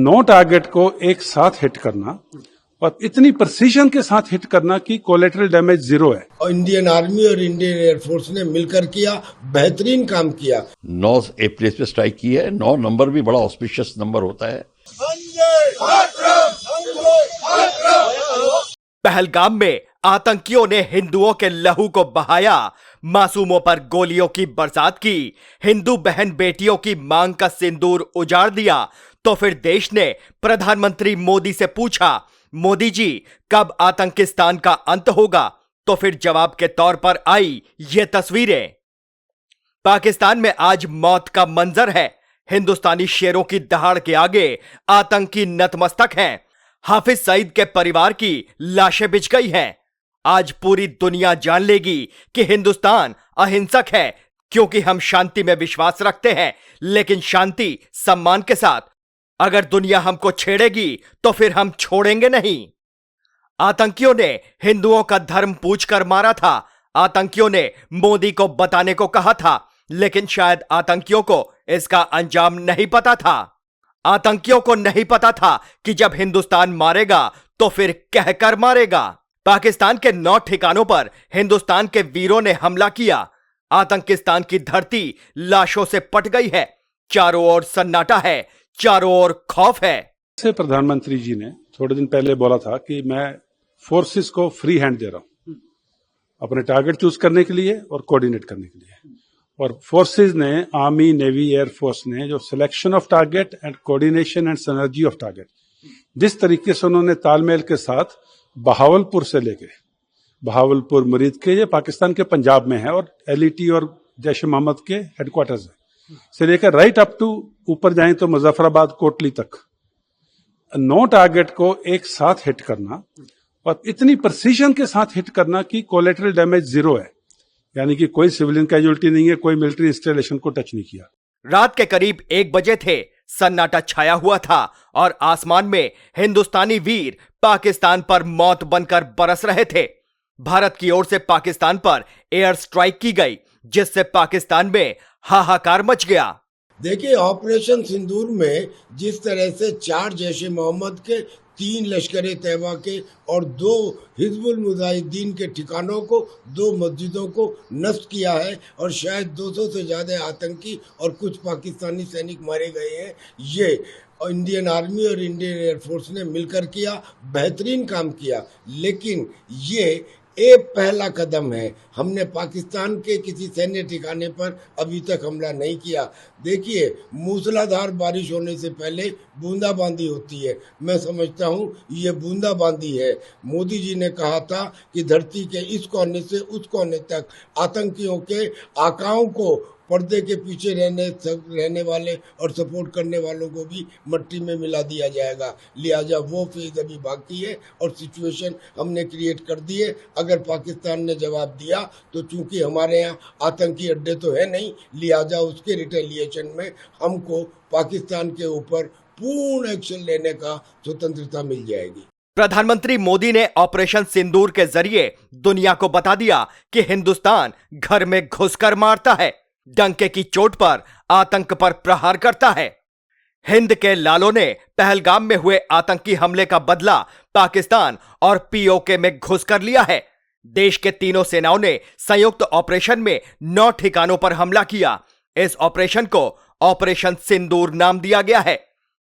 9 target को एक साथ हिट करना और इतनी प्रिसीजन के साथ हिट करना कि कोलेटरल डैमेज 0 है। और इंडियन आर्मी और इंडियन एयरफोर्स ने मिलकर किया, बेहतरीन काम किया। 9 प्लेस पे स्ट्राइक की है। 9 नंबर भी बड़ा ऑस्पिशियस नंबर होता है। पहलगाम में आतंकियों ने हिंदुओं के लहू को बहाया, मासूमों पर गोलियों की बरसात की, हिंदू बहन बेटियों की मांग का सिंदूर उजाड़ दिया। तो फिर देश ने प्रधानमंत्री मोदी से पूछा, मोदी जी कब आतंकिस्तान का अंत होगा? तो फिर जवाब के तौर पर आई ये तस्वीरें। पाकिस्तान में आज मौत का मंजर है। हिंदुस्तानी शेरों की दहाड़ के आगे आतंकी नतमस्तक हैं। हाफिज सईद के परिवार की लाशें बिछ गई हैं। आज पूरी दुनिया जान लेगी कि हिंदुस्तान अहिंसक है, क्योंकि हम शांति में विश्वास रखते हैं, लेकिन शांति सम्मान के साथ। अगर दुनिया हमको छेड़ेगी तो फिर हम छोड़ेंगे नहीं। आतंकियों ने हिंदुओं का धर्म पूछकर मारा था। आतंकियों ने मोदी को बताने को कहा था, लेकिन शायद आतंकियों को इसका अंजाम नहीं पता था। आतंकियों को नहीं पता था कि जब हिंदुस्तान मारेगा तो फिर कहकर मारेगा। पाकिस्तान के 9 ठिकानों पर हिंदुस्तान के वीरों ने हमला किया। आतंकिस्तान की धरती लाशों से पट गई है। चारों ओर सन्नाटा है, चारों ओर खौफ है। प्रधानमंत्री जी ने थोड़े दिन पहले बोला था कि मैं फोर्सेस को फ्री हैंड दे रहा हूं अपने टारगेट चूज करने के लिए और कोऑर्डिनेट करने के लिए। और फोर्सेस ने, आर्मी, नेवी, एयरफोर्स ने जो selection of target and coordination and synergy of target, जिस तरीके से उन्होंने तालमेल के साथ बहावलपुर से लेके बहावलपुर मुरीद के, ये पाकिस्तान के पंजाब में है और एलईटी और जैश ए मोहम्मद के हेडक्वार्टर्स है, से लेकर राइट अप टू ऊपर जाएं तो मुजफ्फराबाद, कोटली तक 9 टारगेट को एक साथ हिट करना और इतनी प्रिसीजन के साथ हिट करना कि कोलेटरल डैमेज 0 है, यानी कि कोई सिविलियन कैजुअलिटी नहीं है, कोई मिलिट्री इंस्टॉलेशन को टच नहीं किया। रात के करीब 1 बजे थे। सन्नाटा छाया हुआ था और आसमान में हिंदुस्तानी वीर पाकिस्तान पर मौत बनकर बरस रहे थे। भारत की ओर से पाकिस्तान पर एयर स्ट्राइक की गई, जिससे पाकिस्तान में हाहाकार मच गया। देखिए, ऑपरेशन सिंदूर में जिस तरह से 4 जैश ए मोहम्मद के, 3 लश्कर तैयबा के और 2 हिजबुल मुजाहिदीन के ठिकानों को, 2 मस्जिदों को नष्ट किया है और शायद 200 से ज़्यादा आतंकी और कुछ पाकिस्तानी सैनिक मारे गए हैं, ये इंडियन आर्मी और इंडियन एयरफोर्स ने मिलकर किया, बेहतरीन काम किया। लेकिन ये एक पहला कदम है। हमने पाकिस्तान के किसी सैन्य ठिकाने पर अभी तक हमला नहीं किया। देखिए, मूसलाधार बारिश होने से पहले बूंदाबांदी होती है। मैं समझता हूँ ये बूंदाबांदी है। मोदी जी ने कहा था कि धरती के इस कोने से उस कोने तक आतंकियों के आकाओं को, पर्दे के पीछे रहने वाले और सपोर्ट करने वालों को भी मट्टी में मिला दिया जाएगा। लिहाजा वो फेज अभी बाकी है और सिचुएशन हमने क्रिएट कर दी है। अगर पाकिस्तान ने जवाब दिया तो चूंकि हमारे यहाँ आतंकी अड्डे तो है नहीं, लिहाजा उसके रिटेलिएशन में हमको पाकिस्तान के ऊपर पूर्ण एक्शन लेने का स्वतंत्रता मिल जाएगी। प्रधानमंत्री मोदी ने ऑपरेशन सिंदूर के जरिए दुनिया को बता दिया कि हिंदुस्तान घर में घुसकर मारता है, डंके की चोट पर आतंक पर प्रहार करता है। हिंद के लालों ने पहलगाम में हुए आतंकी हमले का बदला पाकिस्तान और पीओके में घुसकर लिया है। देश के तीनों सेनाओं ने संयुक्त ऑपरेशन में 9 ठिकानों पर हमला किया। इस ऑपरेशन को ऑपरेशन सिंदूर नाम दिया गया है।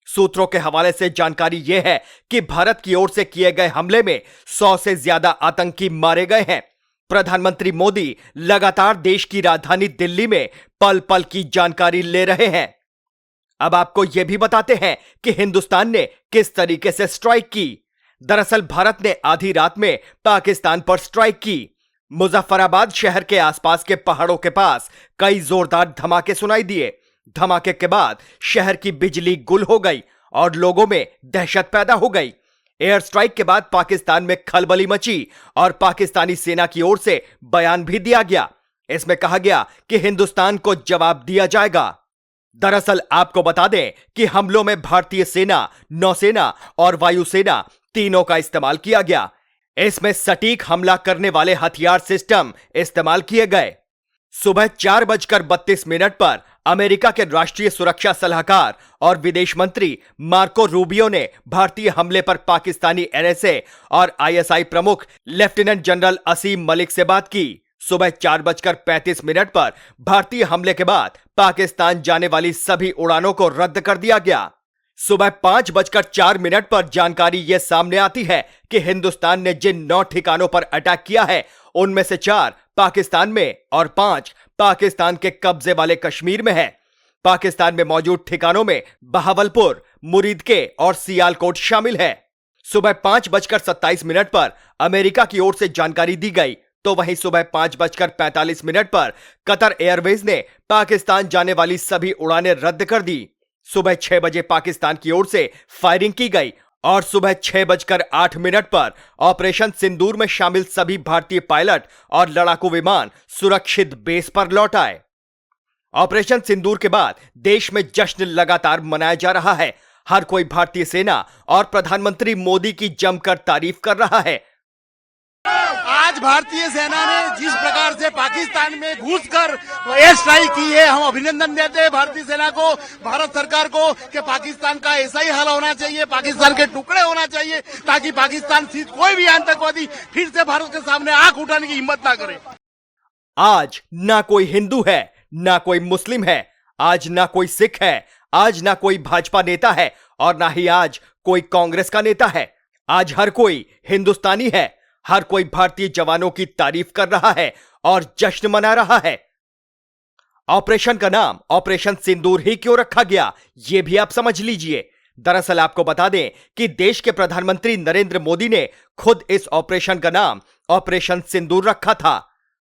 सूत्रों के हवाले से जानकारी यह है कि भारत की ओर से किए गए हमले में 100 से ज्यादा आतंकी मारे गए हैं। प्रधानमंत्री मोदी लगातार देश की राजधानी दिल्ली में पल पल की जानकारी ले रहे हैं। अब आपको यह भी बताते हैं कि हिंदुस्तान ने किस तरीके से स्ट्राइक की। दरअसल भारत ने आधी रात में पाकिस्तान पर स्ट्राइक की। मुजफ्फराबाद शहर के आसपास के पहाड़ों के पास कई जोरदार धमाके सुनाई दिए। धमाके के बाद शहर की बिजली गुल हो गई और लोगों में दहशत पैदा हो गई। एयर स्ट्राइक के बाद पाकिस्तान में खलबली मची और पाकिस्तानी सेना की ओर से बयान भी दिया गया। इसमें कहा गया कि हिंदुस्तान को जवाब दिया जाएगा। दरअसल आपको बता दें कि हमलों में भारतीय सेना, नौसेना और वायुसेना तीनों का इस्तेमाल किया गया। इसमें सटीक हमला करने वाले हथियार सिस्टम इस्तेमाल किए गए। सुबह 4:32 पर अमेरिका के राष्ट्रीय सुरक्षा सलाहकार और विदेश मंत्री मार्को रूबियो ने भारतीय हमले पर पाकिस्तानी एनएसए और आईएसआई प्रमुख लेफ्टिनेंट जनरल असीम मलिक से बात की। सुबह 4:35 पर भारतीय हमले के बाद पाकिस्तान जाने वाली सभी उड़ानों को रद्द कर दिया गया। सुबह 5:04 पर जानकारी यह सामने आती है कि हिंदुस्तान ने जिन 9 ठिकानों पर अटैक किया है उनमें से 4 पाकिस्तान में और 5 पाकिस्तान के कब्जे वाले कश्मीर में है। पाकिस्तान में मौजूद ठिकानों में बहावलपुर, मुरीदके और सियालकोट शामिल है। सुबह 5:27 पर अमेरिका की ओर से जानकारी दी गई, तो वहीं सुबह 5:45 पर कतर एयरवेज ने पाकिस्तान जाने वाली सभी उड़ानें रद्द कर दी। सुबह 6 बजे पाकिस्तान की ओर से फायरिंग की गई और सुबह 6:08 पर ऑपरेशन सिंदूर में शामिल सभी भारतीय पायलट और लड़ाकू विमान सुरक्षित बेस पर लौट आए। ऑपरेशन सिंदूर के बाद देश में जश्न लगातार मनाया जा रहा है। हर कोई भारतीय सेना और प्रधानमंत्री मोदी की जमकर तारीफ कर रहा है। आज भारतीय सेना ने जिस प्रकार से पाकिस्तान में घुसकर एयर स्ट्राइक की है, हम अभिनंदन देते हैं भारतीय सेना को, भारत सरकार को कि पाकिस्तान का ऐसा ही हाल होना चाहिए, पाकिस्तान के टुकड़े होना चाहिए ताकि पाकिस्तान स्थित कोई भी आतंकवादी फिर से भारत के सामने आंख उठाने की हिम्मत ना करे। आज ना कोई हिंदू है, ना कोई मुस्लिम है, आज ना कोई सिख है, आज ना कोई भाजपा नेता है और ना ही आज कोई कांग्रेस का नेता है। आज हर कोई हिंदुस्तानी है। हर कोई भारतीय जवानों की तारीफ कर रहा है और जश्न मना रहा है। ऑपरेशन का नाम ऑपरेशन सिंदूर ही क्यों रखा गया, यह भी आप समझ लीजिए। दरअसल आपको बता दें कि देश के प्रधानमंत्री नरेंद्र मोदी ने खुद इस ऑपरेशन का नाम ऑपरेशन सिंदूर रखा था।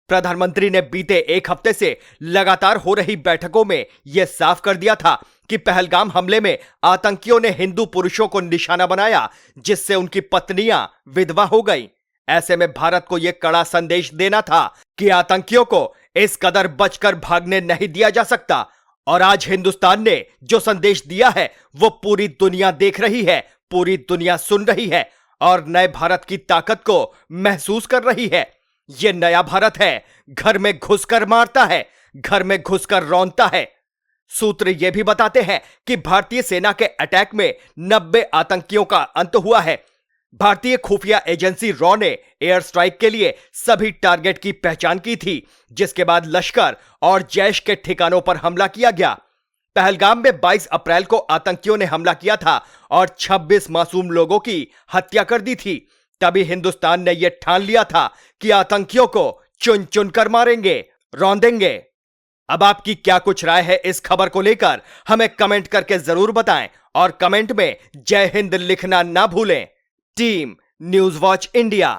प्रधानमंत्री ने बीते एक हफ्ते से लगातार हो रही बैठकों में यह साफ कर दिया था कि पहलगाम हमले में आतंकियों ने हिंदू पुरुषों को निशाना बनाया, जिससे उनकी पत्नियां विधवा हो गईं। ऐसे में भारत को यह कड़ा संदेश देना था कि आतंकियों को इस कदर बचकर भागने नहीं दिया जा सकता। और आज हिंदुस्तान ने जो संदेश दिया है वो पूरी दुनिया देख रही है, पूरी दुनिया सुन रही है और नए भारत की ताकत को महसूस कर रही है। यह नया भारत है, घर में घुसकर मारता है, घर में घुसकर रौंदता है। सूत्र यह भी बताते हैं कि भारतीय सेना के अटैक में 90 आतंकियों का अंत हुआ है। भारतीय खुफिया एजेंसी रॉ ने एयर स्ट्राइक के लिए सभी टारगेट की पहचान की थी, जिसके बाद लश्कर और जैश के ठिकानों पर हमला किया गया। पहलगाम में 22 अप्रैल को आतंकियों ने हमला किया था और 26 मासूम लोगों की हत्या कर दी थी। तभी हिंदुस्तान ने यह ठान लिया था कि आतंकियों को चुन चुन कर मारेंगे, रौंदेंगे। अब आपकी क्या कुछ राय है इस खबर को लेकर, हमें कमेंट करके जरूर बताएं और कमेंट में जय हिंद लिखना ना भूलें। Team news watch India.